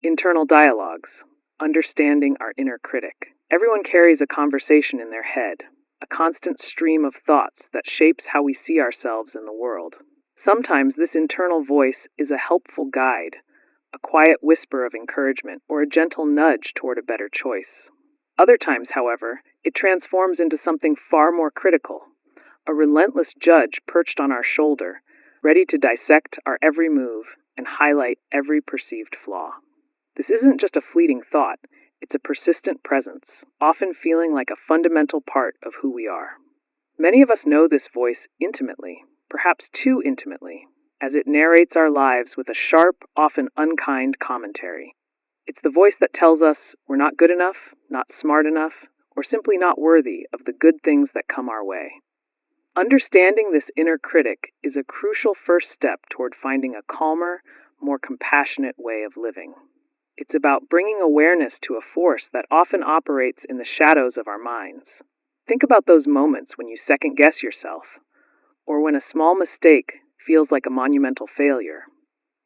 Internal dialogues, understanding our inner critic. Everyone carries a conversation in their head, a constant stream of thoughts that shapes how we see ourselves in the world. Sometimes this internal voice is a helpful guide, a quiet whisper of encouragement, or a gentle nudge toward a better choice. Other times, however, it transforms into something far more critical, a relentless judge perched on our shoulder, ready to dissect our every move and highlight every perceived flaw. This isn't just a fleeting thought, it's a persistent presence, often feeling like a fundamental part of who we are. Many of us know this voice intimately, perhaps too intimately, as it narrates our lives with a sharp, often unkind commentary. It's the voice that tells us we're not good enough, not smart enough, or simply not worthy of the good things that come our way. Understanding this inner critic is a crucial first step toward finding a calmer, more compassionate way of living. It's about bringing awareness to a force that often operates in the shadows of our minds. Think about those moments when you second-guess yourself, or when a small mistake feels like a monumental failure.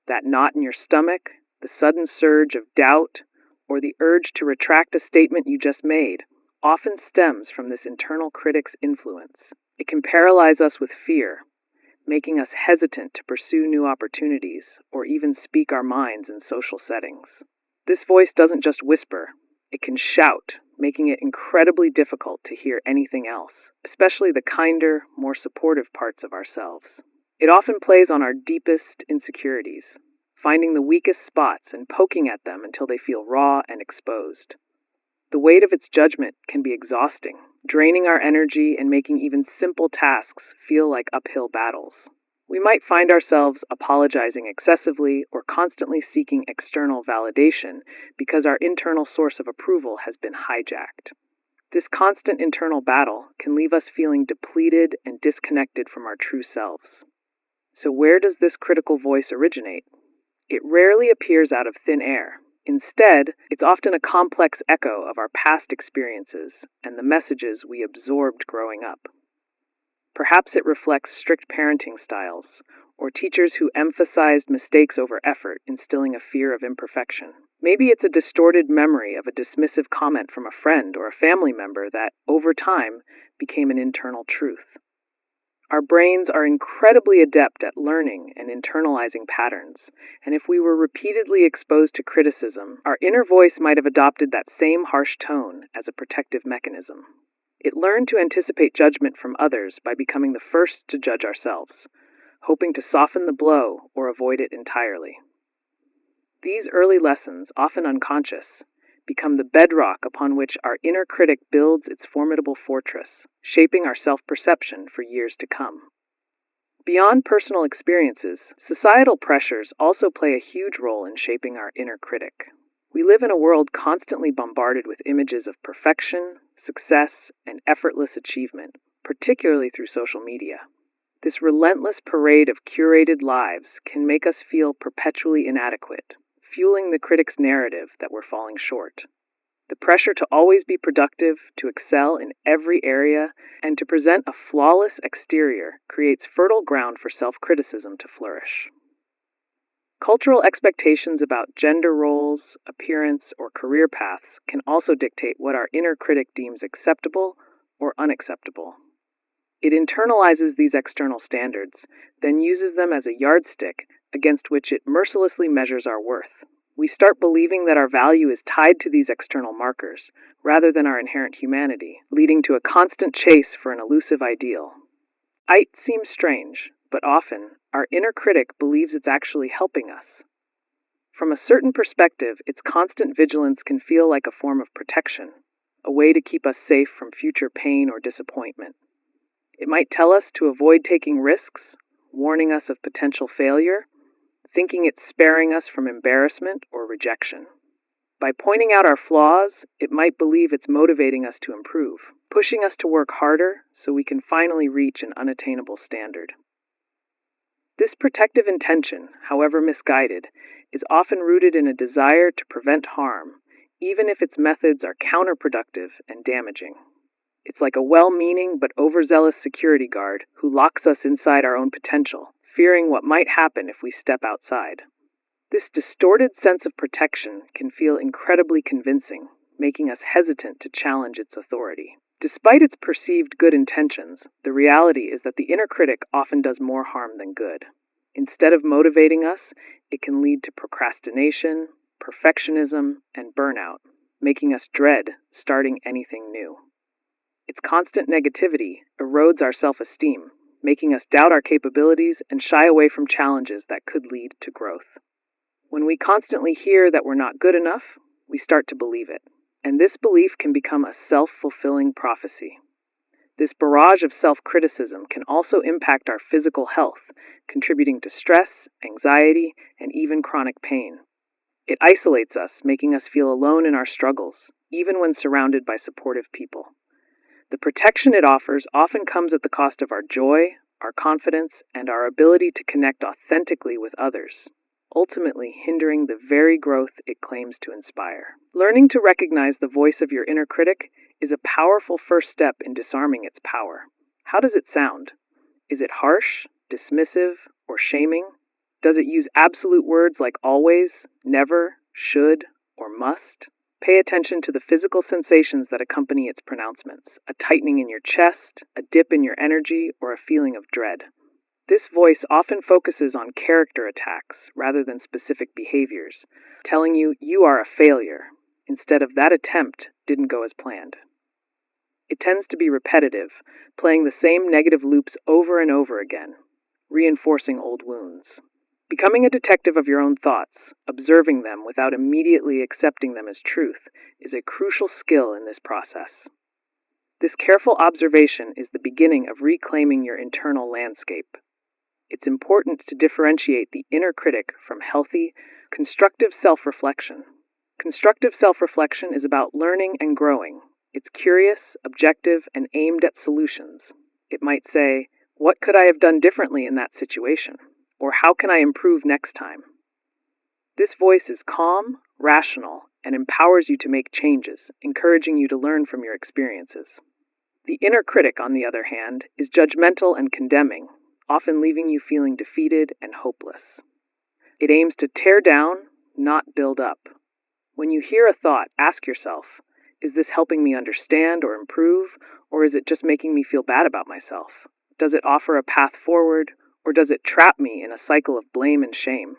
That knot in your stomach, the sudden surge of doubt, or the urge to retract a statement you just made often stems from this internal critic's influence. It can paralyze us with fear, making us hesitant to pursue new opportunities or even speak our minds in social settings. This voice doesn't just whisper, it can shout, making it incredibly difficult to hear anything else, especially the kinder, more supportive parts of ourselves. It often plays on our deepest insecurities, finding the weakest spots and poking at them until they feel raw and exposed. The weight of its judgment can be exhausting, draining our energy and making even simple tasks feel like uphill battles. We might find ourselves apologizing excessively or constantly seeking external validation because our internal source of approval has been hijacked. This constant internal battle can leave us feeling depleted and disconnected from our true selves. So where does this critical voice originate? It rarely appears out of thin air. Instead, it's often a complex echo of our past experiences and the messages we absorbed growing up. Perhaps it reflects strict parenting styles, or teachers who emphasized mistakes over effort, instilling a fear of imperfection. Maybe it's a distorted memory of a dismissive comment from a friend or a family member that, over time, became an internal truth. Our brains are incredibly adept at learning and internalizing patterns, and if we were repeatedly exposed to criticism, our inner voice might have adopted that same harsh tone as a protective mechanism. It learned to anticipate judgment from others by becoming the first to judge ourselves, hoping to soften the blow or avoid it entirely. These early lessons, often unconscious, become the bedrock upon which our inner critic builds its formidable fortress, shaping our self-perception for years to come. Beyond personal experiences, societal pressures also play a huge role in shaping our inner critic. We live in a world constantly bombarded with images of perfection, success, and effortless achievement, particularly through social media. This relentless parade of curated lives can make us feel perpetually inadequate, fueling the critic's narrative that we're falling short. The pressure to always be productive, to excel in every area, and to present a flawless exterior creates fertile ground for self-criticism to flourish. Cultural expectations about gender roles, appearance, or career paths can also dictate what our inner critic deems acceptable or unacceptable. It internalizes these external standards, then uses them as a yardstick against which it mercilessly measures our worth. We start believing that our value is tied to these external markers, rather than our inherent humanity, leading to a constant chase for an elusive ideal. It seems strange, but often, our inner critic believes it's actually helping us. From a certain perspective, its constant vigilance can feel like a form of protection, a way to keep us safe from future pain or disappointment. It might tell us to avoid taking risks, warning us of potential failure, thinking it's sparing us from embarrassment or rejection. By pointing out our flaws, it might believe it's motivating us to improve, pushing us to work harder so we can finally reach an unattainable standard. This protective intention, however misguided, is often rooted in a desire to prevent harm, even if its methods are counterproductive and damaging. It's like a well-meaning but overzealous security guard who locks us inside our own potential, fearing what might happen if we step outside. This distorted sense of protection can feel incredibly convincing, making us hesitant to challenge its authority. Despite its perceived good intentions, the reality is that the inner critic often does more harm than good. Instead of motivating us, it can lead to procrastination, perfectionism, and burnout, making us dread starting anything new. Its constant negativity erodes our self-esteem, making us doubt our capabilities and shy away from challenges that could lead to growth. When we constantly hear that we're not good enough, we start to believe it, and this belief can become a self-fulfilling prophecy. This barrage of self-criticism can also impact our physical health, contributing to stress, anxiety, and even chronic pain. It isolates us, making us feel alone in our struggles, even when surrounded by supportive people. The protection it offers often comes at the cost of our joy, our confidence, and our ability to connect authentically with others, ultimately hindering the very growth it claims to inspire. Learning to recognize the voice of your inner critic is a powerful first step in disarming its power. How does it sound? Is it harsh, dismissive, or shaming? Does it use absolute words like always, never, should, or must? Pay attention to the physical sensations that accompany its pronouncements, a tightening in your chest, a dip in your energy, or a feeling of dread. This voice often focuses on character attacks rather than specific behaviors, telling you you are a failure, instead of that attempt didn't go as planned. It tends to be repetitive, playing the same negative loops over and over again, reinforcing old wounds. Becoming a detective of your own thoughts, observing them without immediately accepting them as truth, is a crucial skill in this process. This careful observation is the beginning of reclaiming your internal landscape. It's important to differentiate the inner critic from healthy, constructive self-reflection. Constructive self-reflection is about learning and growing. It's curious, objective, and aimed at solutions. It might say, "What could I have done differently in that situation?" Or "How can I improve next time?" This voice is calm, rational, and empowers you to make changes, encouraging you to learn from your experiences. The inner critic, on the other hand, is judgmental and condemning, often leaving you feeling defeated and hopeless. It aims to tear down, not build up. When you hear a thought, ask yourself, is this helping me understand or improve, or is it just making me feel bad about myself? Does it offer a path forward, or does it trap me in a cycle of blame and shame?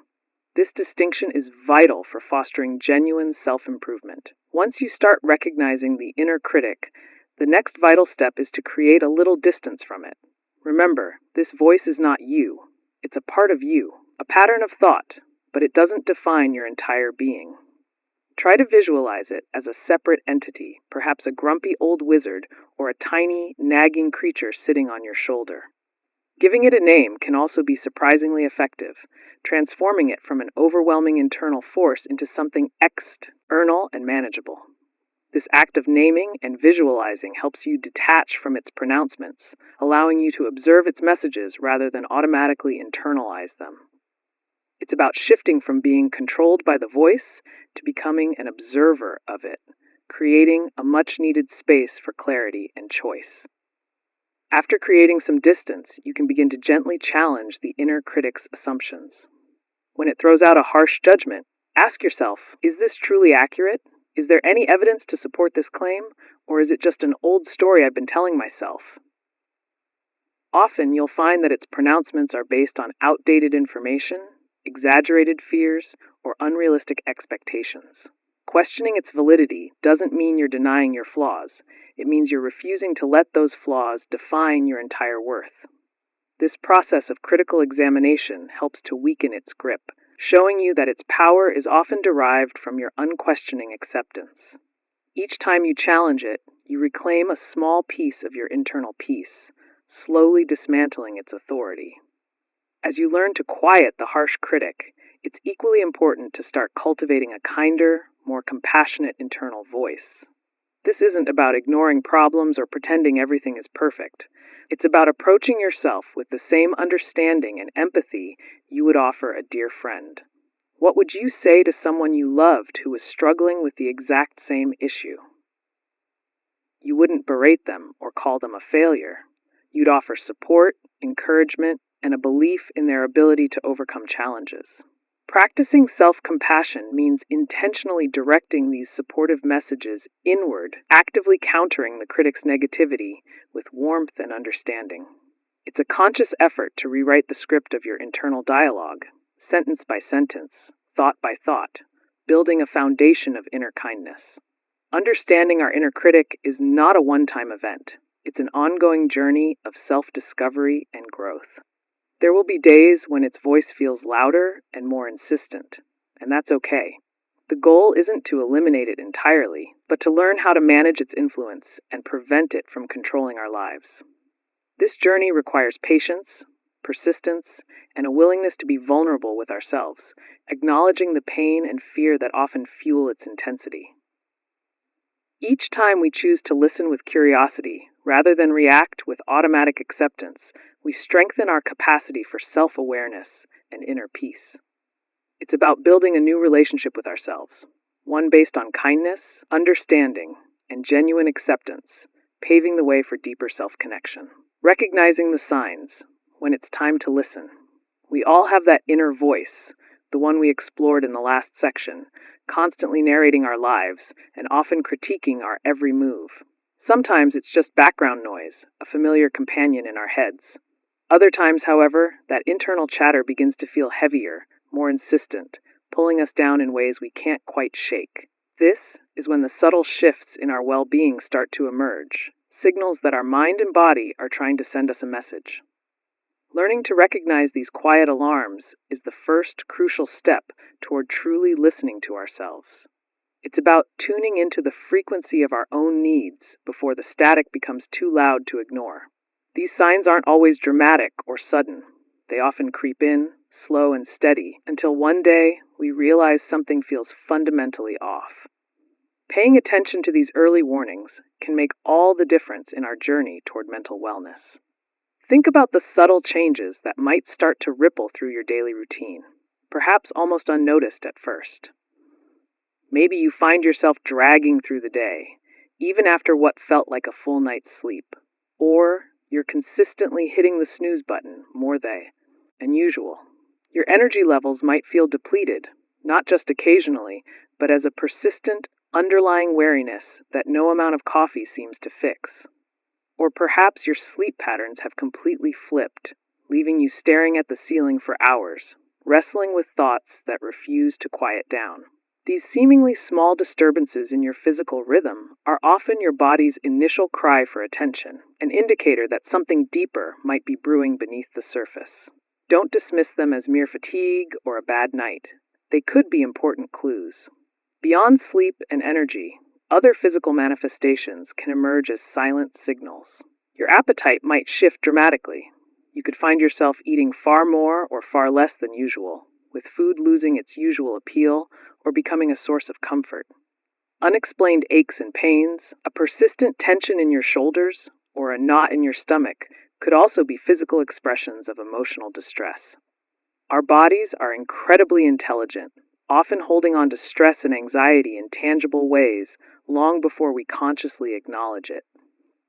This distinction is vital for fostering genuine self-improvement. Once you start recognizing the inner critic, the next vital step is to create a little distance from it. Remember, this voice is not you. It's a part of you, a pattern of thought, but it doesn't define your entire being. Try to visualize it as a separate entity, perhaps a grumpy old wizard or a tiny, nagging creature sitting on your shoulder. Giving it a name can also be surprisingly effective, transforming it from an overwhelming internal force into something external and manageable. This act of naming and visualizing helps you detach from its pronouncements, allowing you to observe its messages rather than automatically internalize them. It's about shifting from being controlled by the voice to becoming an observer of it, creating a much-needed space for clarity and choice. After creating some distance, you can begin to gently challenge the inner critic's assumptions. When it throws out a harsh judgment, ask yourself, is this truly accurate? Is there any evidence to support this claim, or is it just an old story I've been telling myself? Often you'll find that its pronouncements are based on outdated information, exaggerated fears, or unrealistic expectations. Questioning its validity doesn't mean you're denying your flaws. It means you're refusing to let those flaws define your entire worth. This process of critical examination helps to weaken its grip, showing you that its power is often derived from your unquestioning acceptance. Each time you challenge it, you reclaim a small piece of your internal peace, slowly dismantling its authority. As you learn to quiet the harsh critic, it's equally important to start cultivating a kinder, more compassionate internal voice. This isn't about ignoring problems or pretending everything is perfect. It's about approaching yourself with the same understanding and empathy you would offer a dear friend. What would you say to someone you loved who was struggling with the exact same issue? You wouldn't berate them or call them a failure. You'd offer support, encouragement, and a belief in their ability to overcome challenges. Practicing self-compassion means intentionally directing these supportive messages inward, actively countering the critic's negativity with warmth and understanding. It's a conscious effort to rewrite the script of your internal dialogue, sentence by sentence, thought by thought, building a foundation of inner kindness. Understanding our inner critic is not a one-time event. It's an ongoing journey of self-discovery and growth. There will be days when its voice feels louder and more insistent, and that's okay. The goal isn't to eliminate it entirely, but to learn how to manage its influence and prevent it from controlling our lives. This journey requires patience, persistence, and a willingness to be vulnerable with ourselves, acknowledging the pain and fear that often fuel its intensity. Each time we choose to listen with curiosity, rather than react with automatic acceptance, we strengthen our capacity for self-awareness and inner peace. It's about building a new relationship with ourselves, one based on kindness, understanding, and genuine acceptance, paving the way for deeper self-connection. Recognizing the signs when it's time to listen. We all have that inner voice, the one we explored in the last section, constantly narrating our lives and often critiquing our every move. Sometimes it's just background noise, a familiar companion in our heads. Other times, however, that internal chatter begins to feel heavier, more insistent, pulling us down in ways we can't quite shake. This is when the subtle shifts in our well-being start to emerge, signals that our mind and body are trying to send us a message. Learning to recognize these quiet alarms is the first crucial step toward truly listening to ourselves. It's about tuning into the frequency of our own needs before the static becomes too loud to ignore. These signs aren't always dramatic or sudden. They often creep in, slow and steady, until one day we realize something feels fundamentally off. Paying attention to these early warnings can make all the difference in our journey toward mental wellness. Think about the subtle changes that might start to ripple through your daily routine, perhaps almost unnoticed at first. Maybe you find yourself dragging through the day, even after what felt like a full night's sleep. Or you're consistently hitting the snooze button more than usual. Your energy levels might feel depleted, not just occasionally, but as a persistent, underlying weariness that no amount of coffee seems to fix. Or perhaps your sleep patterns have completely flipped, leaving you staring at the ceiling for hours, wrestling with thoughts that refuse to quiet down. These seemingly small disturbances in your physical rhythm are often your body's initial cry for attention, an indicator that something deeper might be brewing beneath the surface. Don't dismiss them as mere fatigue or a bad night. They could be important clues. Beyond sleep and energy, other physical manifestations can emerge as silent signals. Your appetite might shift dramatically. You could find yourself eating far more or far less than usual, with food losing its usual appeal or becoming a source of comfort. Unexplained aches and pains, a persistent tension in your shoulders, or a knot in your stomach could also be physical expressions of emotional distress. Our bodies are incredibly intelligent, often holding on to stress and anxiety in tangible ways long before we consciously acknowledge it.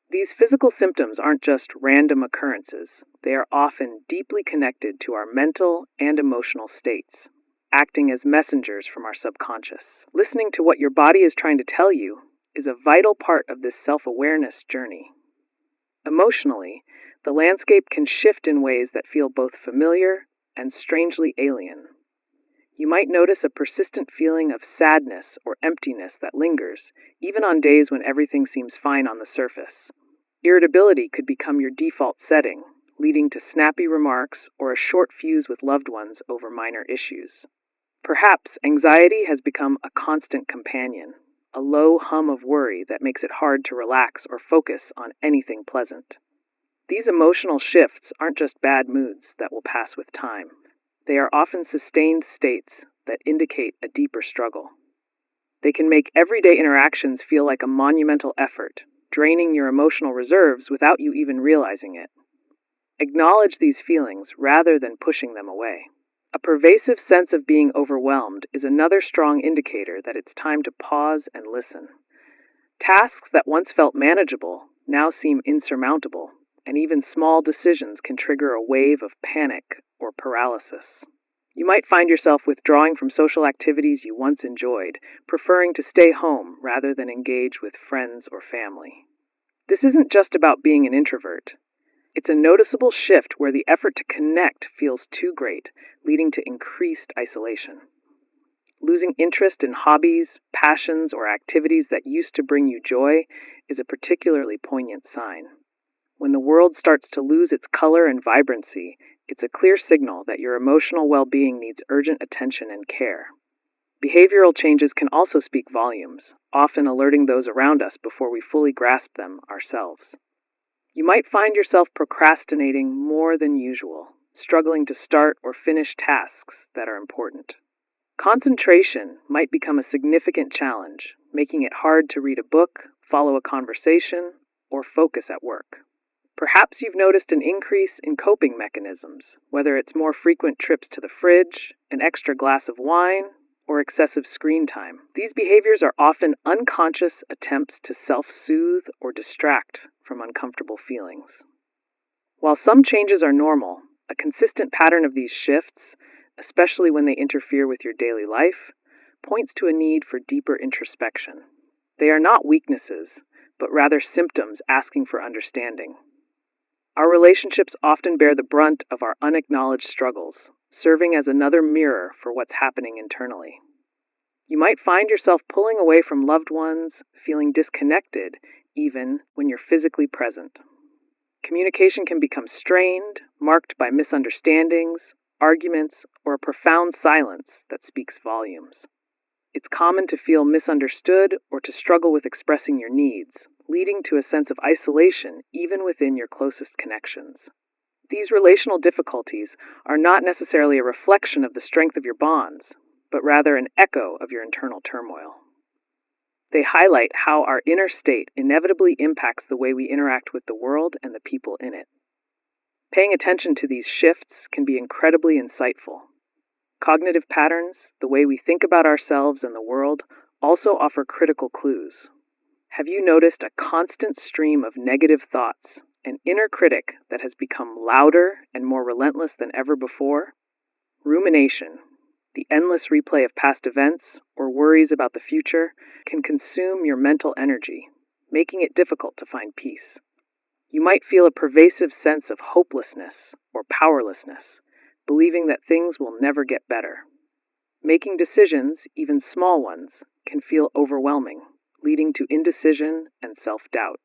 These physical symptoms aren't just random occurrences. They are often deeply connected to our mental and emotional states, acting as messengers from our subconscious. Listening to what your body is trying to tell you is a vital part of this self-awareness journey. Emotionally, the landscape can shift in ways that feel both familiar and strangely alien. You might notice a persistent feeling of sadness or emptiness that lingers, even on days when everything seems fine on the surface. Irritability could become your default setting, leading to snappy remarks or a short fuse with loved ones over minor issues. Perhaps anxiety has become a constant companion, a low hum of worry that makes it hard to relax or focus on anything pleasant. These emotional shifts aren't just bad moods that will pass with time. They are often sustained states that indicate a deeper struggle. They can make everyday interactions feel like a monumental effort, draining your emotional reserves without you even realizing it. Acknowledge these feelings rather than pushing them away. A pervasive sense of being overwhelmed is another strong indicator that it's time to pause and listen. Tasks that once felt manageable now seem insurmountable, and even small decisions can trigger a wave of panic or paralysis. You might find yourself withdrawing from social activities you once enjoyed, preferring to stay home rather than engage with friends or family. This isn't just about being an introvert. It's a noticeable shift where the effort to connect feels too great, leading to increased isolation. Losing interest in hobbies, passions, or activities that used to bring you joy is a particularly poignant sign. When the world starts to lose its color and vibrancy, it's a clear signal that your emotional well-being needs urgent attention and care. Behavioral changes can also speak volumes, often alerting those around us before we fully grasp them ourselves. You might find yourself procrastinating more than usual, struggling to start or finish tasks that are important. Concentration might become a significant challenge, making it hard to read a book, follow a conversation, or focus at work. Perhaps you've noticed an increase in coping mechanisms, whether it's more frequent trips to the fridge, an extra glass of wine, or excessive screen time. These behaviors are often unconscious attempts to self-soothe or distract from uncomfortable feelings. While some changes are normal, a consistent pattern of these shifts, especially when they interfere with your daily life, points to a need for deeper introspection. They are not weaknesses, but rather symptoms asking for understanding. Our relationships often bear the brunt of our unacknowledged struggles, serving as another mirror for what's happening internally. You might find yourself pulling away from loved ones, feeling disconnected, even when you're physically present. Communication can become strained, marked by misunderstandings, arguments, or a profound silence that speaks volumes. It's common to feel misunderstood or to struggle with expressing your needs, leading to a sense of isolation even within your closest connections. These relational difficulties are not necessarily a reflection of the strength of your bonds, but rather an echo of your internal turmoil. They highlight how our inner state inevitably impacts the way we interact with the world and the people in it. Paying attention to these shifts can be incredibly insightful. Cognitive patterns, the way we think about ourselves and the world, also offer critical clues. Have you noticed a constant stream of negative thoughts, an inner critic that has become louder and more relentless than ever before? Rumination, the endless replay of past events or worries about the future, can consume your mental energy, making it difficult to find peace. You might feel a pervasive sense of hopelessness or powerlessness, believing that things will never get better. Making decisions, even small ones, can feel overwhelming, leading to indecision and self-doubt.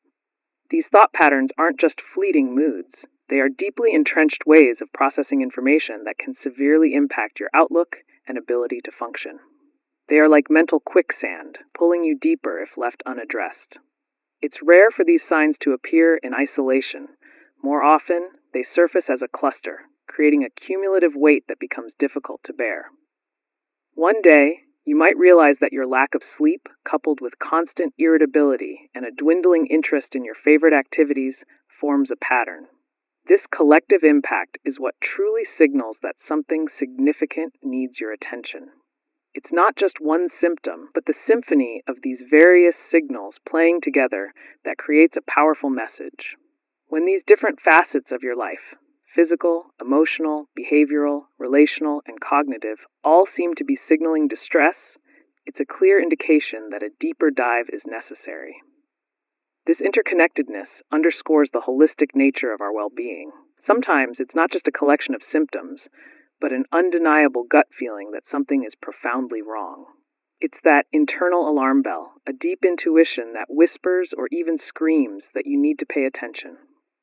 These thought patterns aren't just fleeting moods. They are deeply entrenched ways of processing information that can severely impact your outlook and ability to function. They are like mental quicksand, pulling you deeper if left unaddressed. It's rare for these signs to appear in isolation. More often, they surface as a cluster, creating a cumulative weight that becomes difficult to bear. One day, you might realize that your lack of sleep, coupled with constant irritability and a dwindling interest in your favorite activities, forms a pattern. This collective impact is what truly signals that something significant needs your attention. It's not just one symptom, but the symphony of these various signals playing together that creates a powerful message. When these different facets of your life, physical, emotional, behavioral, relational, and cognitive, all seem to be signaling distress, it's a clear indication that a deeper dive is necessary. This interconnectedness underscores the holistic nature of our well-being. Sometimes it's not just a collection of symptoms, but an undeniable gut feeling that something is profoundly wrong. It's that internal alarm bell, a deep intuition that whispers or even screams that you need to pay attention.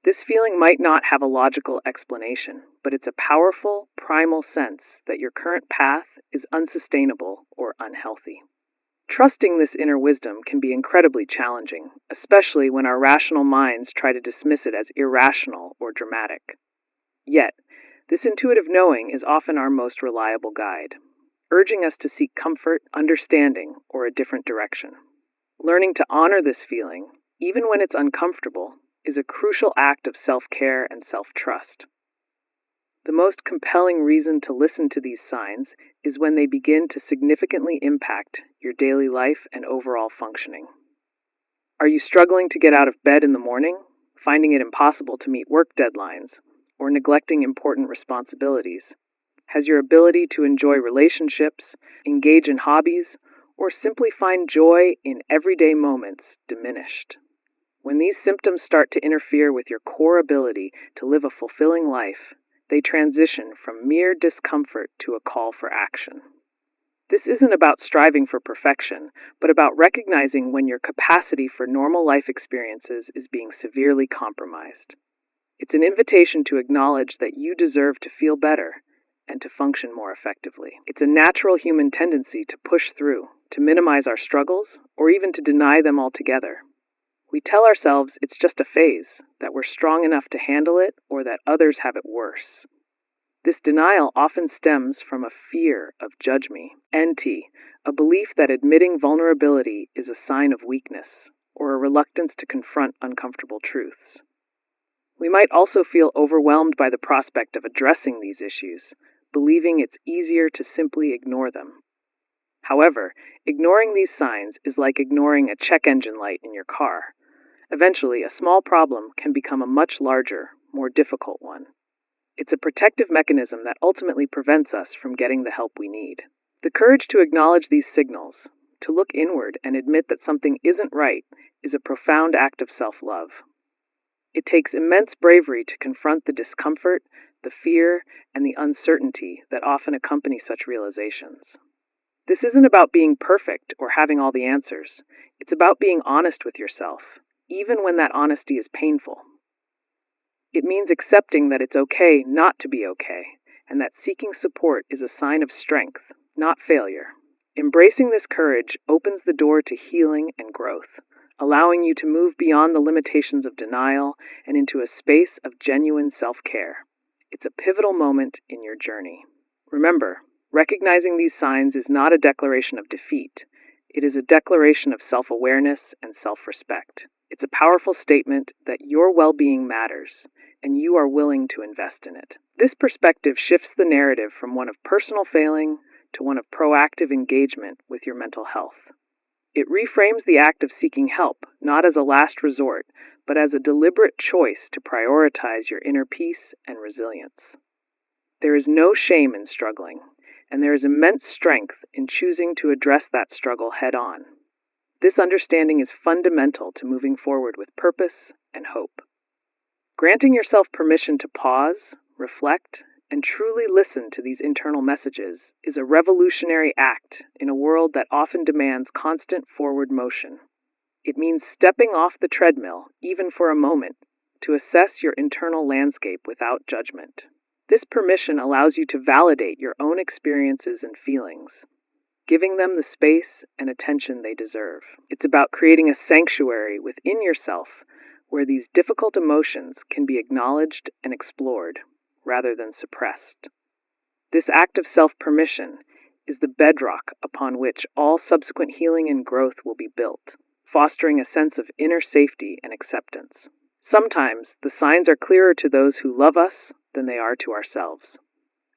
This feeling might not have a logical explanation, but it's a powerful, primal sense that your current path is unsustainable or unhealthy. Trusting this inner wisdom can be incredibly challenging, especially when our rational minds try to dismiss it as irrational or dramatic. Yet, this intuitive knowing is often our most reliable guide, urging us to seek comfort, understanding, or a different direction. Learning to honor this feeling, even when it's uncomfortable, is a crucial act of self-care and self-trust. The most compelling reason to listen to these signs is when they begin to significantly impact your daily life and overall functioning. Are you struggling to get out of bed in the morning, finding it impossible to meet work deadlines, or neglecting important responsibilities? Has your ability to enjoy relationships, engage in hobbies, or simply find joy in everyday moments diminished? When these symptoms start to interfere with your core ability to live a fulfilling life, they transition from mere discomfort to a call for action. This isn't about striving for perfection, but about recognizing when your capacity for normal life experiences is being severely compromised. It's an invitation to acknowledge that you deserve to feel better and to function more effectively. It's a natural human tendency to push through, to minimize our struggles, or even to deny them altogether. We tell ourselves it's just a phase, that we're strong enough to handle it, or that others have it worse. This denial often stems from a fear of judge me, NT, a belief that admitting vulnerability is a sign of weakness, or a reluctance to confront uncomfortable truths. We might also feel overwhelmed by the prospect of addressing these issues, believing it's easier to simply ignore them. However, ignoring these signs is like ignoring a check engine light in your car. Eventually, a small problem can become a much larger, more difficult one. It's a protective mechanism that ultimately prevents us from getting the help we need. The courage to acknowledge these signals, to look inward and admit that something isn't right, is a profound act of self-love. It takes immense bravery to confront the discomfort, the fear, and the uncertainty that often accompany such realizations. This isn't about being perfect or having all the answers. It's about being honest with yourself, even when that honesty is painful. It means accepting that it's okay not to be okay, and that seeking support is a sign of strength, not failure. Embracing this courage opens the door to healing and growth, allowing you to move beyond the limitations of denial and into a space of genuine self-care. It's a pivotal moment in your journey. Remember, recognizing these signs is not a declaration of defeat. It is a declaration of self-awareness and self-respect. It's a powerful statement that your well-being matters, and you are willing to invest in it. This perspective shifts the narrative from one of personal failing to one of proactive engagement with your mental health. It reframes the act of seeking help, not as a last resort, but as a deliberate choice to prioritize your inner peace and resilience. There is no shame in struggling, and there is immense strength in choosing to address that struggle head-on. This understanding is fundamental to moving forward with purpose and hope. Granting yourself permission to pause, reflect, and truly listen to these internal messages is a revolutionary act in a world that often demands constant forward motion. It means stepping off the treadmill, even for a moment, to assess your internal landscape without judgment. This permission allows you to validate your own experiences and feelings, giving them the space and attention they deserve. It's about creating a sanctuary within yourself where these difficult emotions can be acknowledged and explored, rather than suppressed. This act of self-permission is the bedrock upon which all subsequent healing and growth will be built, fostering a sense of inner safety and acceptance. Sometimes the signs are clearer to those who love us than they are to ourselves.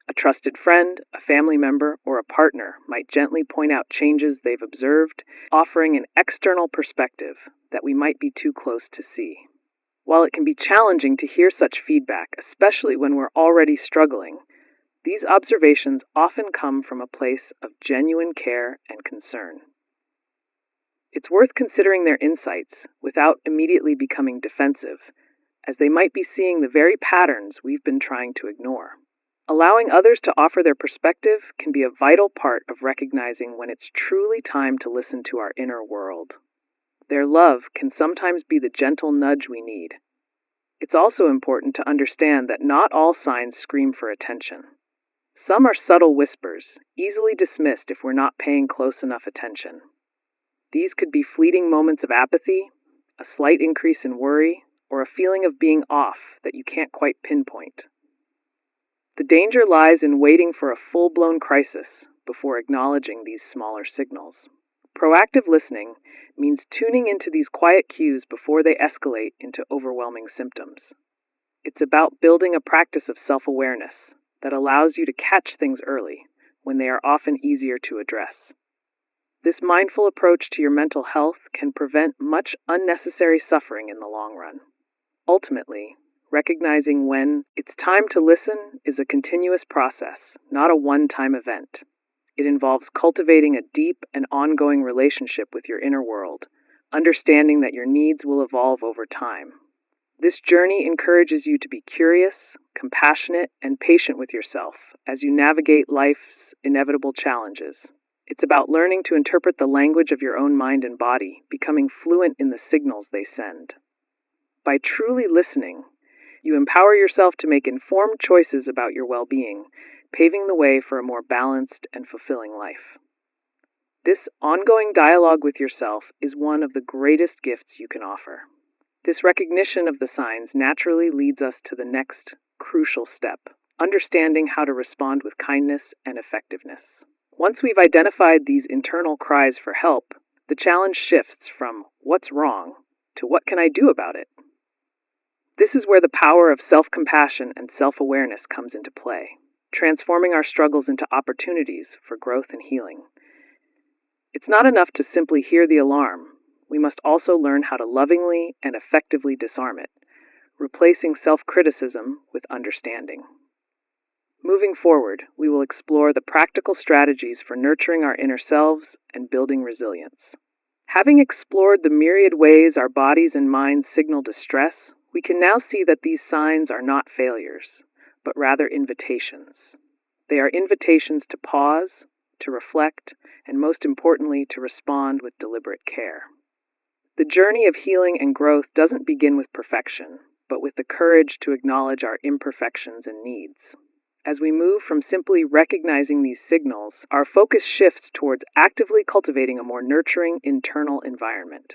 A trusted friend, a family member, or a partner might gently point out changes they've observed, offering an external perspective that we might be too close to see. While it can be challenging to hear such feedback, especially when we're already struggling, these observations often come from a place of genuine care and concern. It's worth considering their insights without immediately becoming defensive, as they might be seeing the very patterns we've been trying to ignore. Allowing others to offer their perspective can be a vital part of recognizing when it's truly time to listen to our inner world. Their love can sometimes be the gentle nudge we need. It's also important to understand that not all signs scream for attention. Some are subtle whispers, easily dismissed if we're not paying close enough attention. These could be fleeting moments of apathy, a slight increase in worry, or a feeling of being off that you can't quite pinpoint. The danger lies in waiting for a full-blown crisis before acknowledging these smaller signals. Proactive listening means tuning into these quiet cues before they escalate into overwhelming symptoms. It's about building a practice of self-awareness that allows you to catch things early when they are often easier to address. This mindful approach to your mental health can prevent much unnecessary suffering in the long run. Ultimately, Recognizing when it's time to listen is a continuous process, not a one-time event. It involves cultivating a deep and ongoing relationship with your inner world, understanding that your needs will evolve over time. This journey encourages you to be curious, compassionate, and patient with yourself as you navigate life's inevitable challenges. It's about learning to interpret the language of your own mind and body, becoming fluent in the signals they send. By truly listening, you empower yourself to make informed choices about your well-being, paving the way for a more balanced and fulfilling life. This ongoing dialogue with yourself is one of the greatest gifts you can offer. This recognition of the signs naturally leads us to the next crucial step, understanding how to respond with kindness and effectiveness. Once we've identified these internal cries for help, the challenge shifts from "what's wrong" to "what can I do about it?" This is where the power of self-compassion and self-awareness comes into play, transforming our struggles into opportunities for growth and healing. It's not enough to simply hear the alarm. We must also learn how to lovingly and effectively disarm it, replacing self-criticism with understanding. Moving forward, we will explore the practical strategies for nurturing our inner selves and building resilience. Having explored the myriad ways our bodies and minds signal distress, we can now see that these signs are not failures, but rather invitations. They are invitations to pause, to reflect, and most importantly, to respond with deliberate care. The journey of healing and growth doesn't begin with perfection, but with the courage to acknowledge our imperfections and needs. As we move from simply recognizing these signals, our focus shifts towards actively cultivating a more nurturing internal environment.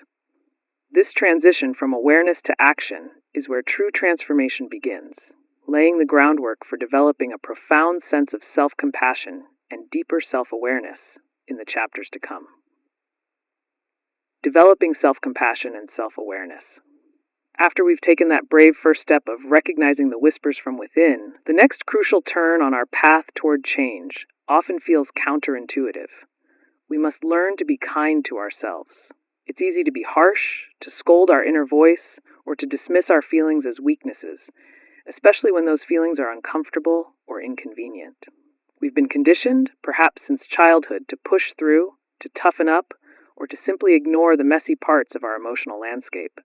This transition from awareness to action is where true transformation begins, laying the groundwork for developing a profound sense of self-compassion and deeper self-awareness in the chapters to come. Developing self-compassion and self-awareness. After we've taken that brave first step of recognizing the whispers from within, the next crucial turn on our path toward change often feels counterintuitive. We must learn to be kind to ourselves. It's easy to be harsh, to scold our inner voice, or to dismiss our feelings as weaknesses, especially when those feelings are uncomfortable or inconvenient. We've been conditioned, perhaps since childhood, to push through, to toughen up, or to simply ignore the messy parts of our emotional landscape.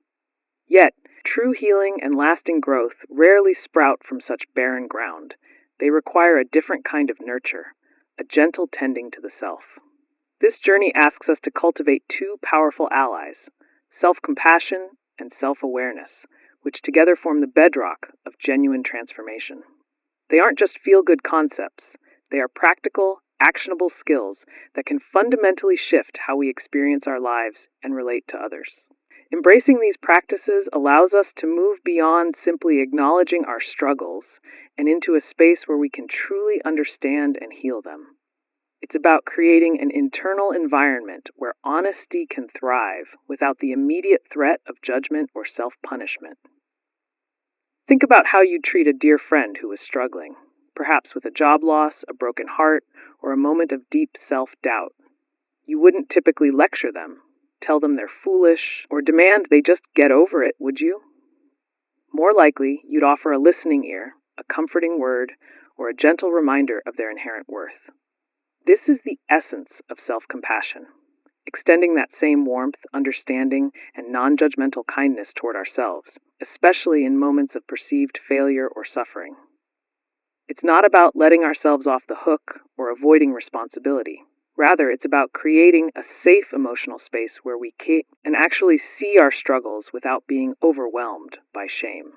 Yet, true healing and lasting growth rarely sprout from such barren ground. They require a different kind of nurture, a gentle tending to the self. This journey asks us to cultivate two powerful allies, self-compassion and self-awareness, which together form the bedrock of genuine transformation. They aren't just feel-good concepts. They are practical, actionable skills that can fundamentally shift how we experience our lives and relate to others. Embracing these practices allows us to move beyond simply acknowledging our struggles and into a space where we can truly understand and heal them. It's about creating an internal environment where honesty can thrive without the immediate threat of judgment or self-punishment. Think about how you'd treat a dear friend who was struggling, perhaps with a job loss, a broken heart, or a moment of deep self-doubt. You wouldn't typically lecture them, tell them they're foolish, or demand they just get over it, would you? More likely, you'd offer a listening ear, a comforting word, or a gentle reminder of their inherent worth. This is the essence of self-compassion, extending that same warmth, understanding, and non-judgmental kindness toward ourselves, especially in moments of perceived failure or suffering. It's not about letting ourselves off the hook or avoiding responsibility. Rather, it's about creating a safe emotional space where we can actually see our struggles without being overwhelmed by shame.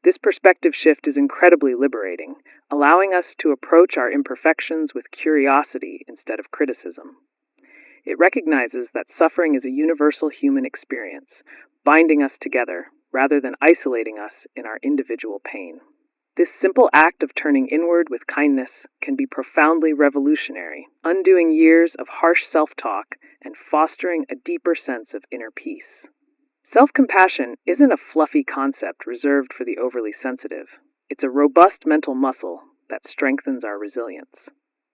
This perspective shift is incredibly liberating, allowing us to approach our imperfections with curiosity instead of criticism. It recognizes that suffering is a universal human experience, binding us together rather than isolating us in our individual pain. This simple act of turning inward with kindness can be profoundly revolutionary, undoing years of harsh self-talk and fostering a deeper sense of inner peace. Self-compassion isn't a fluffy concept reserved for the overly sensitive. It's a robust mental muscle that strengthens our resilience.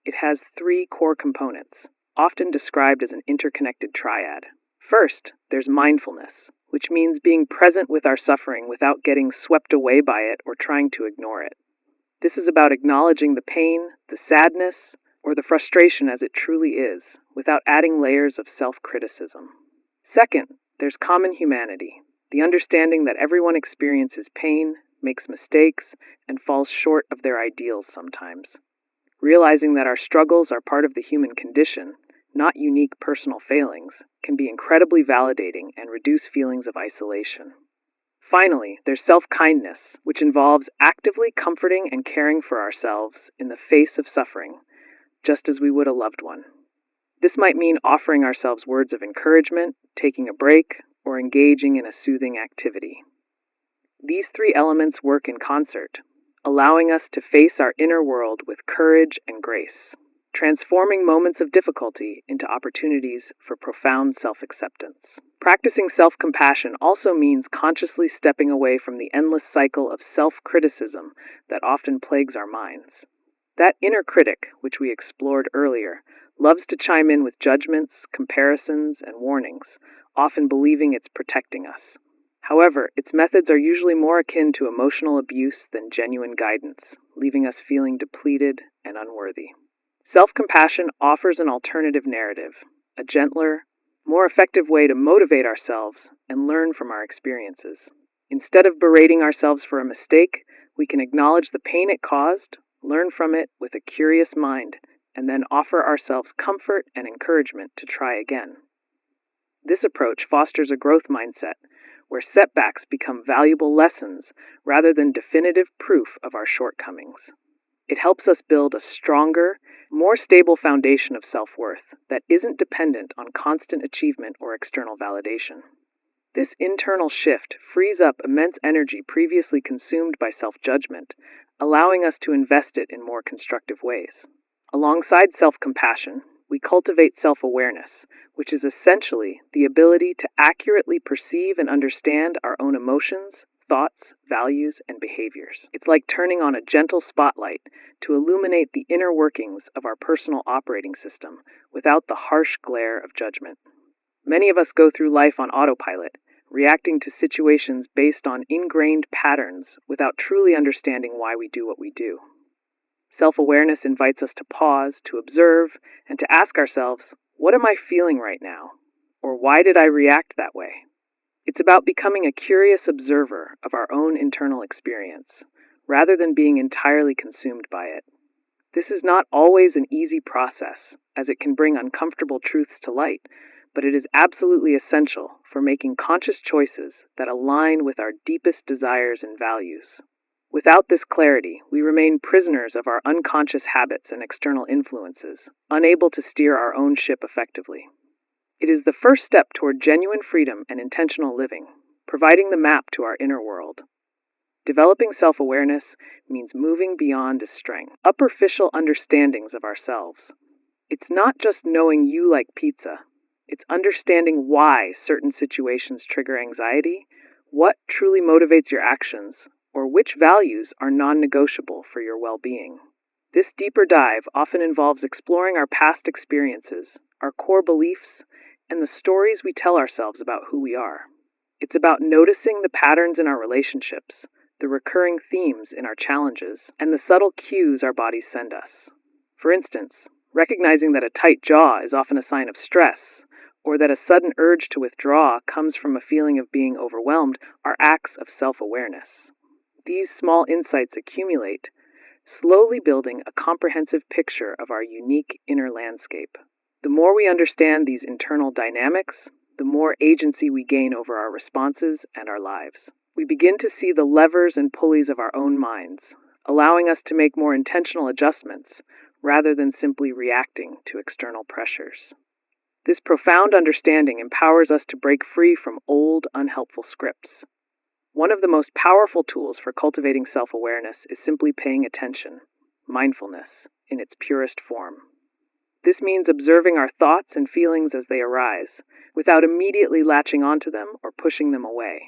It has three core components, often described as an interconnected triad. First, there's mindfulness, which means being present with our suffering without getting swept away by it or trying to ignore it. This is about acknowledging the pain, the sadness, or the frustration as it truly is, without adding layers of self-criticism. Second, there's common humanity, the understanding that everyone experiences pain, makes mistakes, and falls short of their ideals sometimes. Realizing that our struggles are part of the human condition, not unique personal failings, can be incredibly validating and reduce feelings of isolation. Finally, there's self-kindness, which involves actively comforting and caring for ourselves in the face of suffering, just as we would a loved one. This might mean offering ourselves words of encouragement, taking a break, or engaging in a soothing activity. These three elements work in concert, allowing us to face our inner world with courage and grace, transforming moments of difficulty into opportunities for profound self-acceptance. Practicing self-compassion also means consciously stepping away from the endless cycle of self-criticism that often plagues our minds. That inner critic, which we explored earlier, loves to chime in with judgments, comparisons, and warnings, often believing it's protecting us. However, its methods are usually more akin to emotional abuse than genuine guidance, leaving us feeling depleted and unworthy. Self-compassion offers an alternative narrative, a gentler, more effective way to motivate ourselves and learn from our experiences. Instead of berating ourselves for a mistake, we can acknowledge the pain it caused, learn from it with a curious mind, and then offer ourselves comfort and encouragement to try again. This approach fosters a growth mindset, where setbacks become valuable lessons rather than definitive proof of our shortcomings. It helps us build a stronger, more stable foundation of self-worth that isn't dependent on constant achievement or external validation. This internal shift frees up immense energy previously consumed by self-judgment, allowing us to invest it in more constructive ways. Alongside self-compassion, we cultivate self-awareness, which is essentially the ability to accurately perceive and understand our own emotions, thoughts, values, and behaviors. It's like turning on a gentle spotlight to illuminate the inner workings of our personal operating system without the harsh glare of judgment. Many of us go through life on autopilot, reacting to situations based on ingrained patterns without truly understanding why we do what we do. Self-awareness invites us to pause, to observe, and to ask ourselves, what am I feeling right now? Or why did I react that way? It's about becoming a curious observer of our own internal experience, rather than being entirely consumed by it. This is not always an easy process, as it can bring uncomfortable truths to light, but it is absolutely essential for making conscious choices that align with our deepest desires and values. Without this clarity, we remain prisoners of our unconscious habits and external influences, unable to steer our own ship effectively. It is the first step toward genuine freedom and intentional living, providing the map to our inner world. Developing self-awareness means moving beyond superficial understandings of ourselves. It's not just knowing you like pizza. It's understanding why certain situations trigger anxiety, what truly motivates your actions, or which values are non-negotiable for your well-being. This deeper dive often involves exploring our past experiences, our core beliefs, and the stories we tell ourselves about who we are. It's about noticing the patterns in our relationships, the recurring themes in our challenges, and the subtle cues our bodies send us. For instance, recognizing that a tight jaw is often a sign of stress, or that a sudden urge to withdraw comes from a feeling of being overwhelmed, are acts of self-awareness. These small insights accumulate, slowly building a comprehensive picture of our unique inner landscape. The more we understand these internal dynamics, the more agency we gain over our responses and our lives. We begin to see the levers and pulleys of our own minds, allowing us to make more intentional adjustments rather than simply reacting to external pressures. This profound understanding empowers us to break free from old, unhelpful scripts. One of the most powerful tools for cultivating self-awareness is simply paying attention, mindfulness, in its purest form. This means observing our thoughts and feelings as they arise, without immediately latching onto them or pushing them away.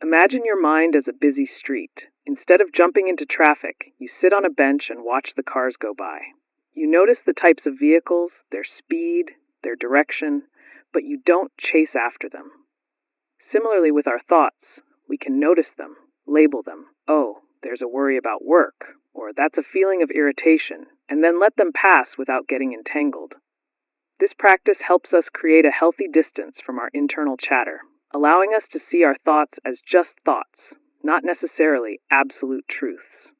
Imagine your mind as a busy street. Instead of jumping into traffic, you sit on a bench and watch the cars go by. You notice the types of vehicles, their speed, their direction, but you don't chase after them. Similarly, with our thoughts, we can notice them, label them. Oh, there's a worry about work, or that's a feeling of irritation, and then let them pass without getting entangled. This practice helps us create a healthy distance from our internal chatter, allowing us to see our thoughts as just thoughts, not necessarily absolute truths.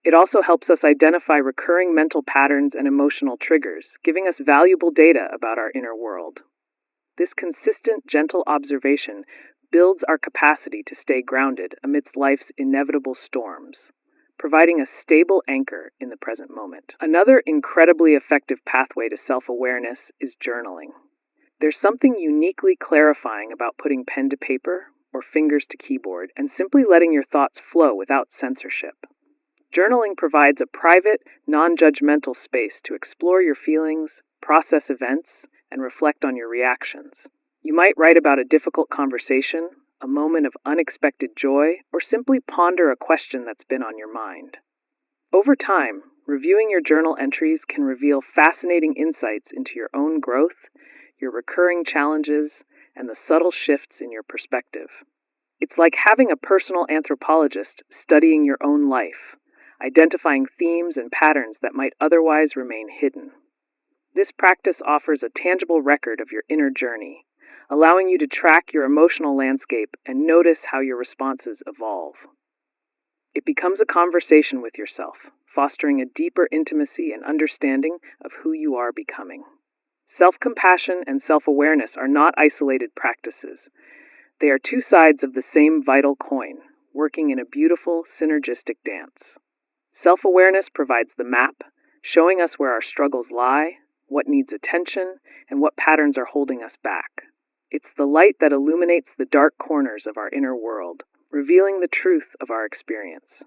It also helps us identify recurring mental patterns and emotional triggers, giving us valuable data about our inner world. This consistent, gentle observation builds our capacity to stay grounded amidst life's inevitable storms, providing a stable anchor in the present moment. Another incredibly effective pathway to self-awareness is journaling. There's something uniquely clarifying about putting pen to paper or fingers to keyboard and simply letting your thoughts flow without censorship. Journaling provides a private, non-judgmental space to explore your feelings, process events, and reflect on your reactions. You might write about a difficult conversation, a moment of unexpected joy, or simply ponder a question that's been on your mind. Over time, reviewing your journal entries can reveal fascinating insights into your own growth, your recurring challenges, and the subtle shifts in your perspective. It's like having a personal anthropologist studying your own life, identifying themes and patterns that might otherwise remain hidden. This practice offers a tangible record of your inner journey, allowing you to track your emotional landscape and notice how your responses evolve. It becomes a conversation with yourself, fostering a deeper intimacy and understanding of who you are becoming. Self-compassion and self-awareness are not isolated practices. They are two sides of the same vital coin, working in a beautiful, synergistic dance. Self-awareness provides the map, showing us where our struggles lie, what needs attention, and what patterns are holding us back. It's the light that illuminates the dark corners of our inner world, revealing the truth of our experience.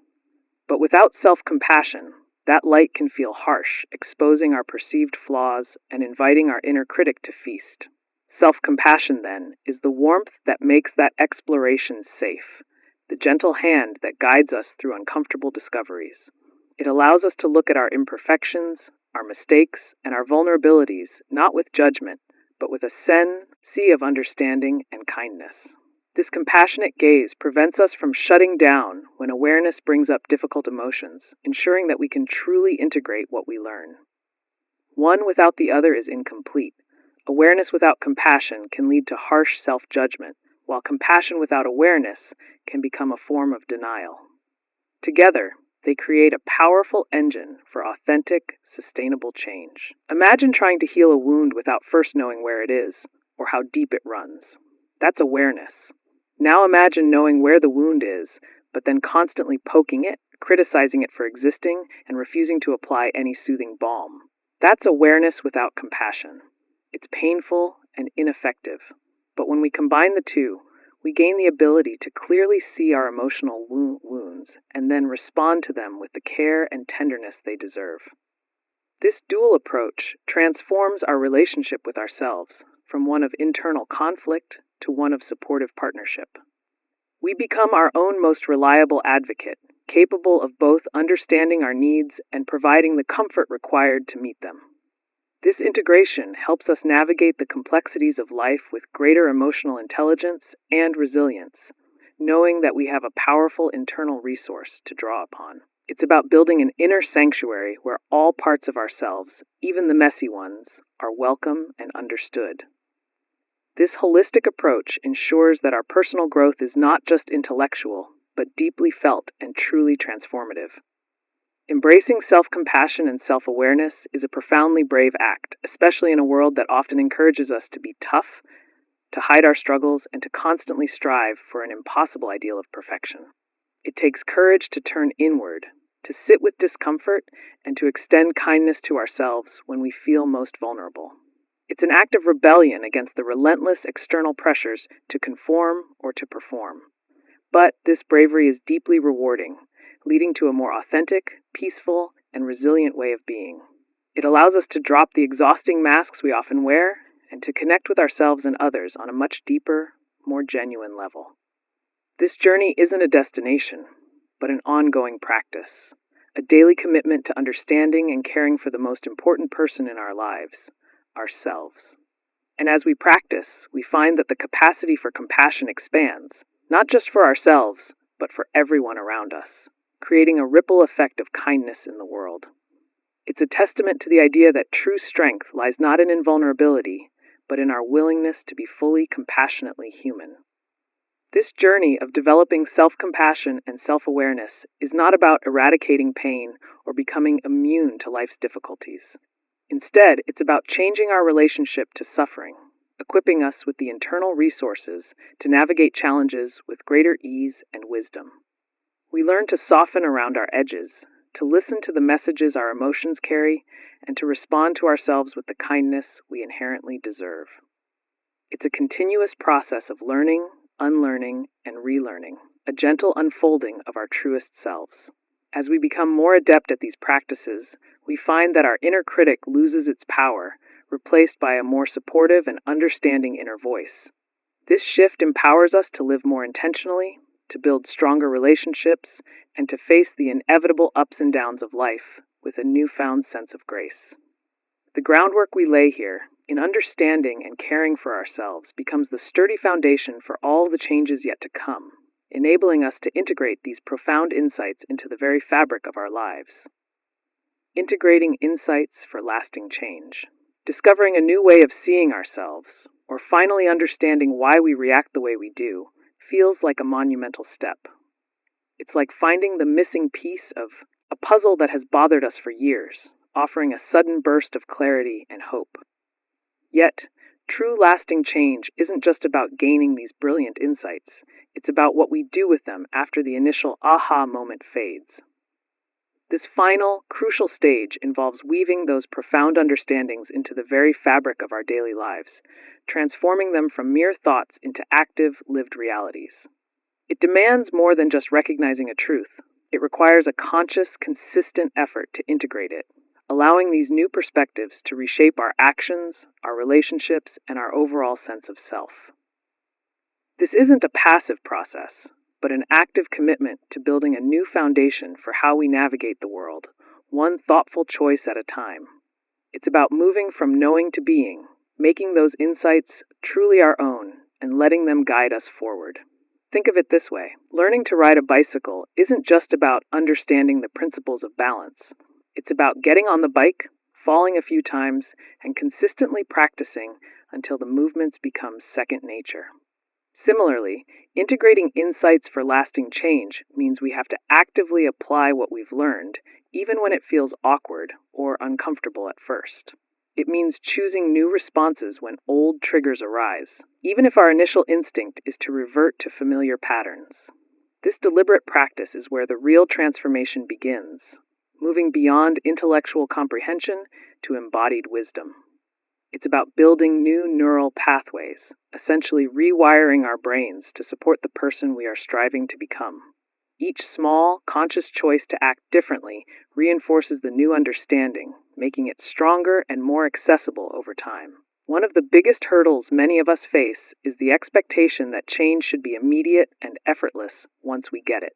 But without self-compassion, that light can feel harsh, exposing our perceived flaws and inviting our inner critic to feast. Self-compassion, then, is the warmth that makes that exploration safe, the gentle hand that guides us through uncomfortable discoveries. It allows us to look at our imperfections, our mistakes, and our vulnerabilities, not with judgment, but with a sea of understanding and kindness. This compassionate gaze prevents us from shutting down when awareness brings up difficult emotions, ensuring that we can truly integrate what we learn. One without the other is incomplete. Awareness without compassion can lead to harsh self-judgment, while compassion without awareness can become a form of denial. Together, they create a powerful engine for authentic, sustainable change. Imagine trying to heal a wound without first knowing where it is, or how deep it runs. That's awareness. Now imagine knowing where the wound is, but then constantly poking it, criticizing it for existing, and refusing to apply any soothing balm. That's awareness without compassion. It's painful and ineffective, but when we combine the two, we gain the ability to clearly see our emotional wounds and then respond to them with the care and tenderness they deserve. This dual approach transforms our relationship with ourselves from one of internal conflict to one of supportive partnership. We become our own most reliable advocate, capable of both understanding our needs and providing the comfort required to meet them. This integration helps us navigate the complexities of life with greater emotional intelligence and resilience, knowing that we have a powerful internal resource to draw upon. It's about building an inner sanctuary where all parts of ourselves, even the messy ones, are welcome and understood. This holistic approach ensures that our personal growth is not just intellectual, but deeply felt and truly transformative. Embracing self-compassion and self-awareness is a profoundly brave act, especially in a world that often encourages us to be tough, to hide our struggles, and to constantly strive for an impossible ideal of perfection. It takes courage to turn inward, to sit with discomfort, and to extend kindness to ourselves when we feel most vulnerable. It's an act of rebellion against the relentless external pressures to conform or to perform. But this bravery is deeply rewarding, leading to a more authentic, peaceful, and resilient way of being. It allows us to drop the exhausting masks we often wear and to connect with ourselves and others on a much deeper, more genuine level. This journey isn't a destination, but an ongoing practice, a daily commitment to understanding and caring for the most important person in our lives, ourselves. And as we practice, we find that the capacity for compassion expands, not just for ourselves, but for everyone around us, creating a ripple effect of kindness in the world. It's a testament to the idea that true strength lies not in invulnerability, but in our willingness to be fully compassionately human. This journey of developing self-compassion and self-awareness is not about eradicating pain or becoming immune to life's difficulties. Instead, it's about changing our relationship to suffering, equipping us with the internal resources to navigate challenges with greater ease and wisdom. We learn to soften around our edges, to listen to the messages our emotions carry, and to respond to ourselves with the kindness we inherently deserve. It's a continuous process of learning, unlearning, and relearning, a gentle unfolding of our truest selves. As we become more adept at these practices, we find that our inner critic loses its power, replaced by a more supportive and understanding inner voice. This shift empowers us to live more intentionally, to build stronger relationships, and to face the inevitable ups and downs of life with a newfound sense of grace. The groundwork we lay here, in understanding and caring for ourselves, becomes the sturdy foundation for all the changes yet to come, enabling us to integrate these profound insights into the very fabric of our lives. Integrating insights for lasting change. Discovering a new way of seeing ourselves, or finally understanding why we react the way we do, feels like a monumental step. It's like finding the missing piece of a puzzle that has bothered us for years, offering a sudden burst of clarity and hope. Yet, true lasting change isn't just about gaining these brilliant insights, it's about what we do with them after the initial aha moment fades. This final, crucial stage involves weaving those profound understandings into the very fabric of our daily lives, transforming them from mere thoughts into active, lived realities. It demands more than just recognizing a truth. It requires a conscious, consistent effort to integrate it, allowing these new perspectives to reshape our actions, our relationships, and our overall sense of self. This isn't a passive process, but an active commitment to building a new foundation for how we navigate the world, one thoughtful choice at a time. It's about moving from knowing to being, making those insights truly our own, and letting them guide us forward. Think of it this way: learning to ride a bicycle isn't just about understanding the principles of balance. It's about getting on the bike, falling a few times, and consistently practicing until the movements become second nature. Similarly, integrating insights for lasting change means we have to actively apply what we've learned, even when it feels awkward or uncomfortable at first. It means choosing new responses when old triggers arise, even if our initial instinct is to revert to familiar patterns. This deliberate practice is where the real transformation begins, moving beyond intellectual comprehension to embodied wisdom. It's about building new neural pathways, essentially rewiring our brains to support the person we are striving to become. Each small, conscious choice to act differently reinforces the new understanding, making it stronger and more accessible over time. One of the biggest hurdles many of us face is the expectation that change should be immediate and effortless once we get it.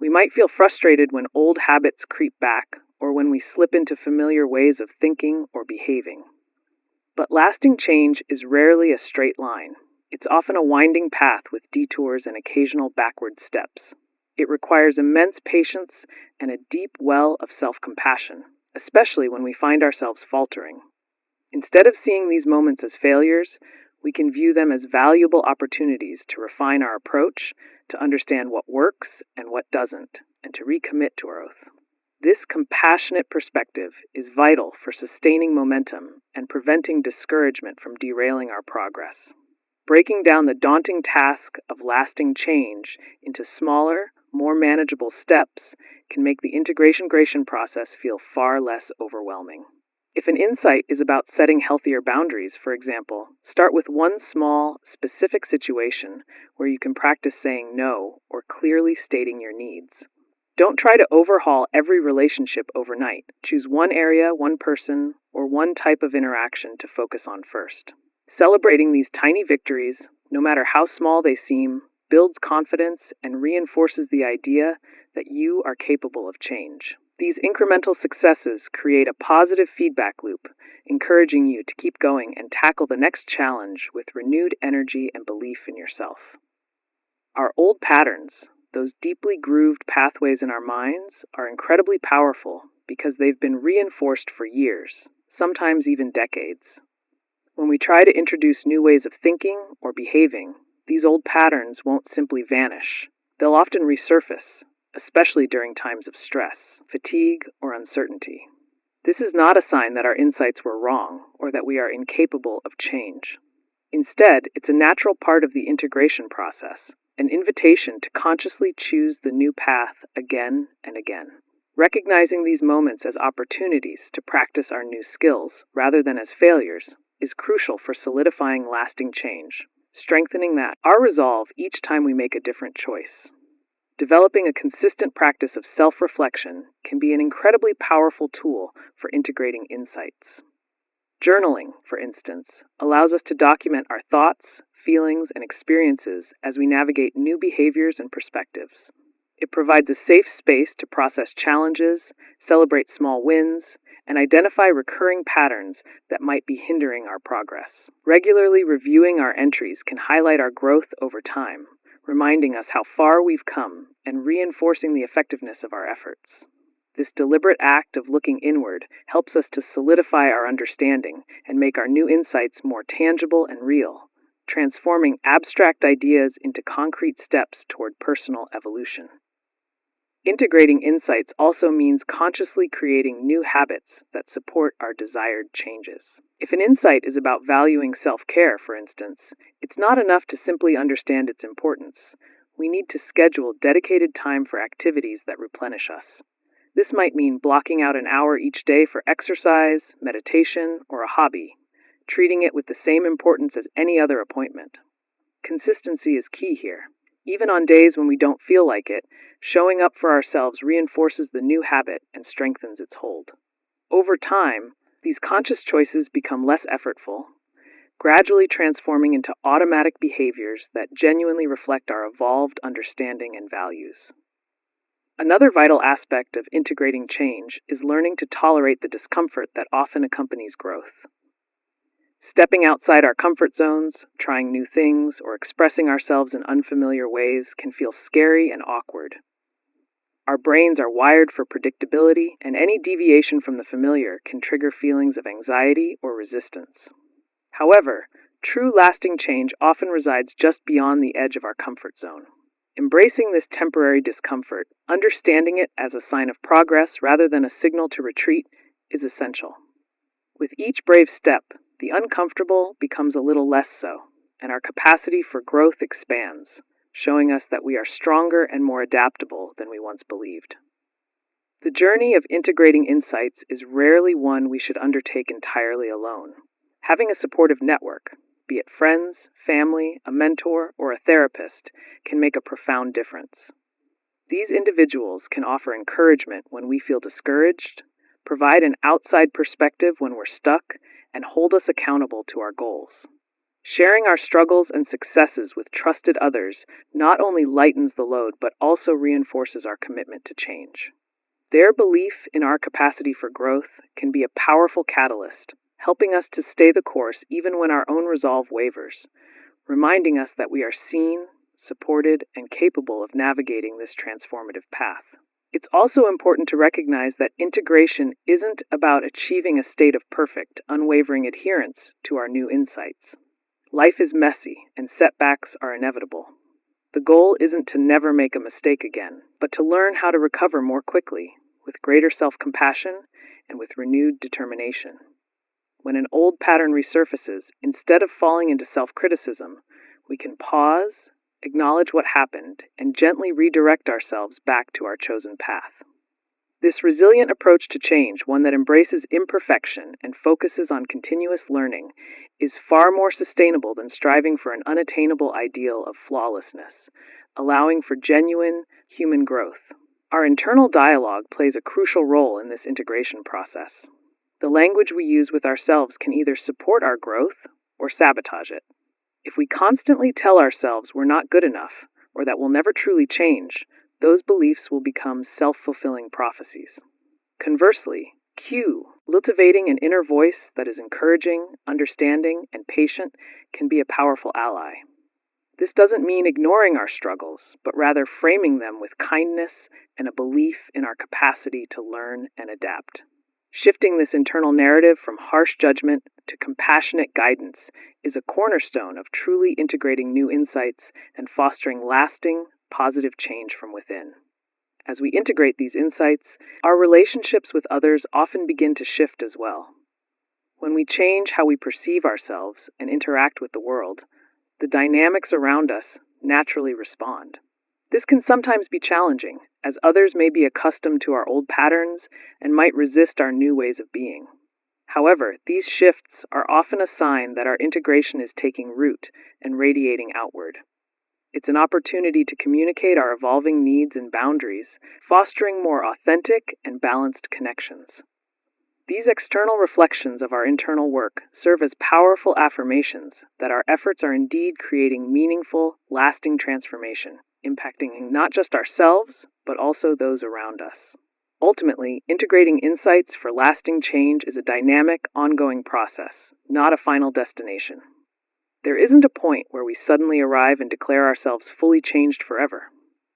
We might feel frustrated when old habits creep back, or when we slip into familiar ways of thinking or behaving. But lasting change is rarely a straight line. It's often a winding path with detours and occasional backward steps. It requires immense patience and a deep well of self-compassion, especially when we find ourselves faltering. Instead of seeing these moments as failures, we can view them as valuable opportunities to refine our approach, to understand what works and what doesn't, and to recommit to our oath. This compassionate perspective is vital for sustaining momentum and preventing discouragement from derailing our progress. Breaking down the daunting task of lasting change into smaller, more manageable steps can make the integration process feel far less overwhelming. If an insight is about setting healthier boundaries, for example, start with one small, specific situation where you can practice saying no or clearly stating your needs. Don't try to overhaul every relationship overnight. Choose one area, one person, or one type of interaction to focus on first. Celebrating these tiny victories, no matter how small they seem, builds confidence and reinforces the idea that you are capable of change. These incremental successes create a positive feedback loop, encouraging you to keep going and tackle the next challenge with renewed energy and belief in yourself. Our old patterns, those deeply grooved pathways in our minds, are incredibly powerful because they've been reinforced for years, sometimes even decades. When we try to introduce new ways of thinking or behaving, these old patterns won't simply vanish. They'll often resurface, especially during times of stress, fatigue, or uncertainty. This is not a sign that our insights were wrong or that we are incapable of change. Instead, it's a natural part of the integration process, an invitation to consciously choose the new path again and again. Recognizing these moments as opportunities to practice our new skills rather than as failures is crucial for solidifying lasting change, strengthening our resolve each time we make a different choice. Developing a consistent practice of self-reflection can be an incredibly powerful tool for integrating insights. Journaling, for instance, allows us to document our thoughts, feelings, and experiences as we navigate new behaviors and perspectives. It provides a safe space to process challenges, celebrate small wins, and identify recurring patterns that might be hindering our progress. Regularly reviewing our entries can highlight our growth over time, reminding us how far we've come and reinforcing the effectiveness of our efforts. This deliberate act of looking inward helps us to solidify our understanding and make our new insights more tangible and real, transforming abstract ideas into concrete steps toward personal evolution. Integrating insights also means consciously creating new habits that support our desired changes. If an insight is about valuing self-care, for instance, it's not enough to simply understand its importance. We need to schedule dedicated time for activities that replenish us. This might mean blocking out an hour each day for exercise, meditation, or a hobby, treating it with the same importance as any other appointment. Consistency is key here. Even on days when we don't feel like it, showing up for ourselves reinforces the new habit and strengthens its hold. Over time, these conscious choices become less effortful, gradually transforming into automatic behaviors that genuinely reflect our evolved understanding and values. Another vital aspect of integrating change is learning to tolerate the discomfort that often accompanies growth. Stepping outside our comfort zones, trying new things, or expressing ourselves in unfamiliar ways can feel scary and awkward. Our brains are wired for predictability, and any deviation from the familiar can trigger feelings of anxiety or resistance. However, true lasting change often resides just beyond the edge of our comfort zone. Embracing this temporary discomfort, understanding it as a sign of progress rather than a signal to retreat, is essential. With each brave step, the uncomfortable becomes a little less so, and our capacity for growth expands, showing us that we are stronger and more adaptable than we once believed. The journey of integrating insights is rarely one we should undertake entirely alone. Having a supportive network, be it friends, family, a mentor, or a therapist, can make a profound difference. These individuals can offer encouragement when we feel discouraged, provide an outside perspective when we're stuck, and hold us accountable to our goals. Sharing our struggles and successes with trusted others not only lightens the load but also reinforces our commitment to change. Their belief in our capacity for growth can be a powerful catalyst, helping us to stay the course even when our own resolve wavers, reminding us that we are seen, supported, and capable of navigating this transformative path. It's also important to recognize that integration isn't about achieving a state of perfect, unwavering adherence to our new insights. Life is messy, and setbacks are inevitable. The goal isn't to never make a mistake again, but to learn how to recover more quickly, with greater self-compassion and with renewed determination. When an old pattern resurfaces, instead of falling into self-criticism, we can pause, acknowledge what happened, and gently redirect ourselves back to our chosen path. This resilient approach to change, one that embraces imperfection and focuses on continuous learning, is far more sustainable than striving for an unattainable ideal of flawlessness, allowing for genuine human growth. Our internal dialogue plays a crucial role in this integration process. The language we use with ourselves can either support our growth or sabotage it. If we constantly tell ourselves we're not good enough or that we'll never truly change, those beliefs will become self-fulfilling prophecies. Conversely, Q, cultivating an inner voice that is encouraging, understanding, and patient, can be a powerful ally. This doesn't mean ignoring our struggles, but rather framing them with kindness and a belief in our capacity to learn and adapt. Shifting this internal narrative from harsh judgment to compassionate guidance is a cornerstone of truly integrating new insights and fostering lasting, positive change from within. As we integrate these insights, our relationships with others often begin to shift as well. When we change how we perceive ourselves and interact with the world, the dynamics around us naturally respond. This can sometimes be challenging, as others may be accustomed to our old patterns and might resist our new ways of being. However, these shifts are often a sign that our integration is taking root and radiating outward. It's an opportunity to communicate our evolving needs and boundaries, fostering more authentic and balanced connections. These external reflections of our internal work serve as powerful affirmations that our efforts are indeed creating meaningful, lasting transformation, impacting not just ourselves, but also those around us. Ultimately, integrating insights for lasting change is a dynamic, ongoing process, not a final destination. There isn't a point where we suddenly arrive and declare ourselves fully changed forever.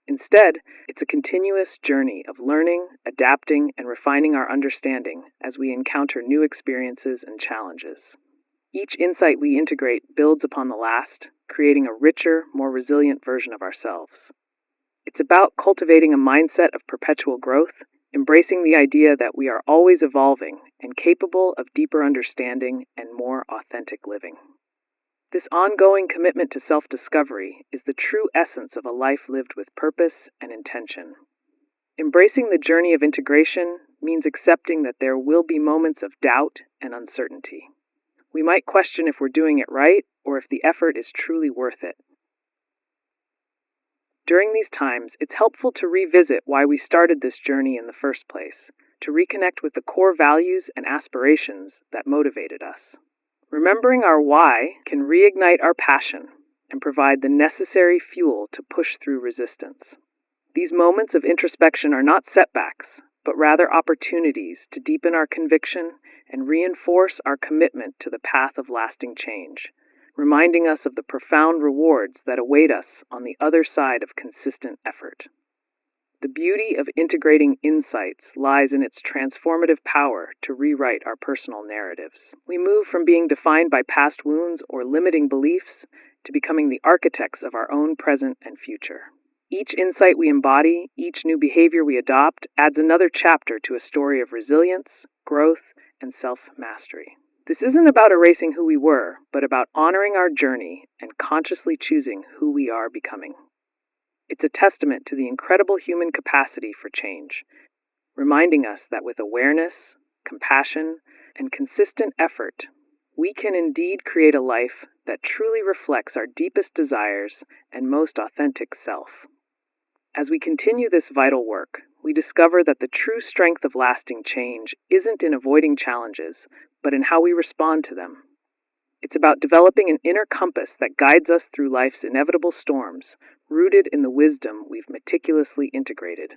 Instead, it's a continuous journey of learning, adapting, and refining our understanding as we encounter new experiences and challenges. Each insight we integrate builds upon the last, creating a richer, more resilient version of ourselves. It's about cultivating a mindset of perpetual growth, embracing the idea that we are always evolving and capable of deeper understanding and more authentic living. This ongoing commitment to self-discovery is the true essence of a life lived with purpose and intention. Embracing the journey of integration means accepting that there will be moments of doubt and uncertainty. We might question if we're doing it right or if the effort is truly worth it. During these times, it's helpful to revisit why we started this journey in the first place, to reconnect with the core values and aspirations that motivated us. Remembering our why can reignite our passion and provide the necessary fuel to push through resistance. These moments of introspection are not setbacks, but rather opportunities to deepen our conviction and reinforce our commitment to the path of lasting change, reminding us of the profound rewards that await us on the other side of consistent effort. The beauty of integrating insights lies in its transformative power to rewrite our personal narratives. We move from being defined by past wounds or limiting beliefs to becoming the architects of our own present and future. Each insight we embody, each new behavior we adopt, adds another chapter to a story of resilience, growth, and self-mastery. This isn't about erasing who we were, but about honoring our journey and consciously choosing who we are becoming. It's a testament to the incredible human capacity for change, reminding us that with awareness, compassion, and consistent effort, we can indeed create a life that truly reflects our deepest desires and most authentic self. As we continue this vital work, we discover that the true strength of lasting change isn't in avoiding challenges, but in how we respond to them. It's about developing an inner compass that guides us through life's inevitable storms, rooted in the wisdom we've meticulously integrated.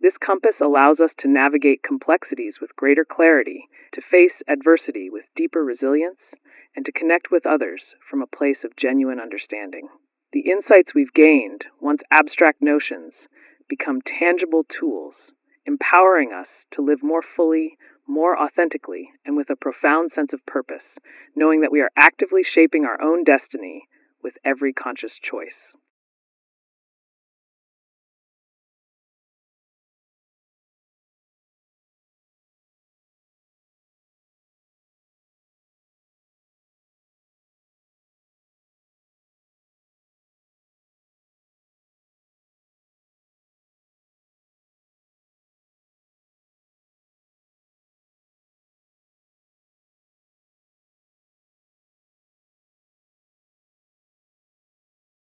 This compass allows us to navigate complexities with greater clarity, to face adversity with deeper resilience, and to connect with others from a place of genuine understanding. The insights we've gained, once abstract notions, become tangible tools, empowering us to live more fully, more authentically, and with a profound sense of purpose, knowing that we are actively shaping our own destiny with every conscious choice.